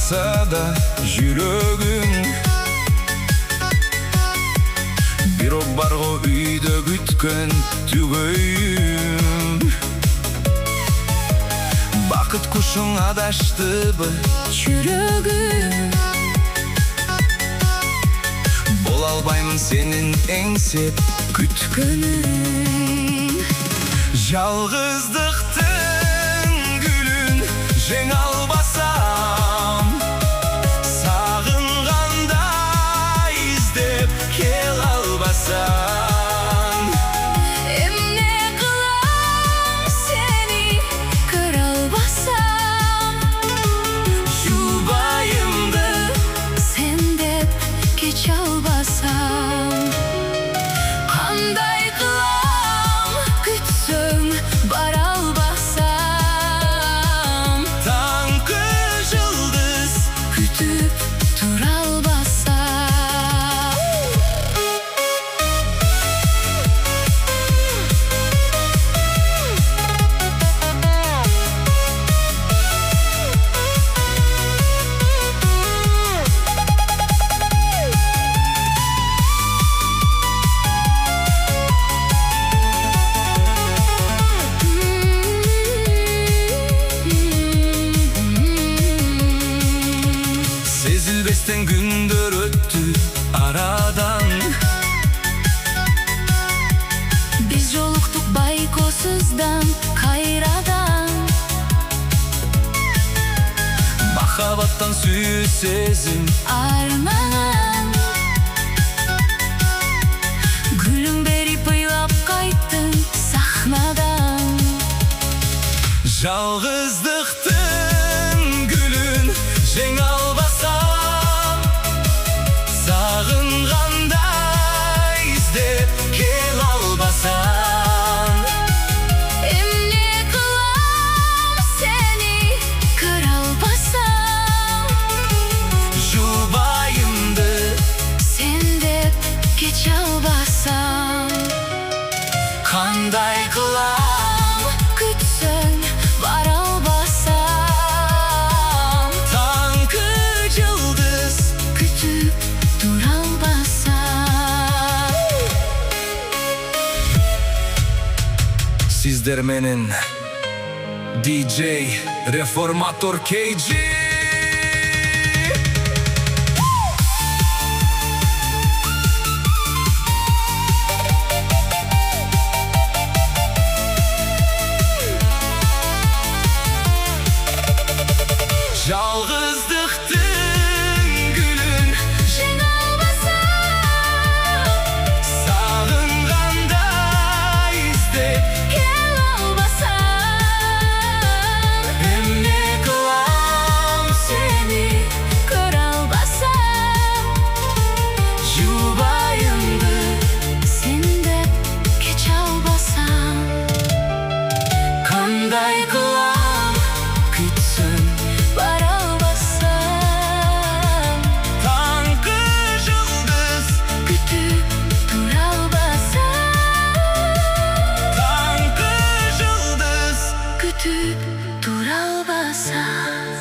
bassa da жүрөгүң. Бирок барго үйдө күткөн түгөйүм. Бакыт кушуң адаштыбы жүрөгүм. Бола албаймын сенин эңсеп күткөнүң. Жалгыздыктын гүлүн жеңе албасам, сагынганда издеп кел албасам, эмне кылам сени көрө албасам, жубайымды сен деп кече албасам, кандай кылам күтсөм бара албасам, таңкы жылдыз күтүп тура албасам. Сезилбестен күндөр өттү арадан. Биз жолуктук байкосуздан кайрадан. Махаббаттан сүйүү сезим Арман гүлүм берип ыйлап кайттың сахнадан. Жалгыздыктын гүлүн жеңе албасам, сагынганда издеп кел албасам, Эмне кылам сени көрө албасам, жубайымды сен деп кече албасам, кандай кылам күтсөң бара албасам, таңкы жылдыз күтүп тура албасам. Сиздер менен DJ Reformator KG. Жалгыздыктын гүлүн Жеңе албасам, сагынганда издеп кел албасам, эмне кылам сени көрө албасам, жубайымды сен деп кече албасам, кандай кылам күтсөм бара албасам, таңкы жылдыз күтүп тура албасам, таңкы жылдыз күтүп тура албасам.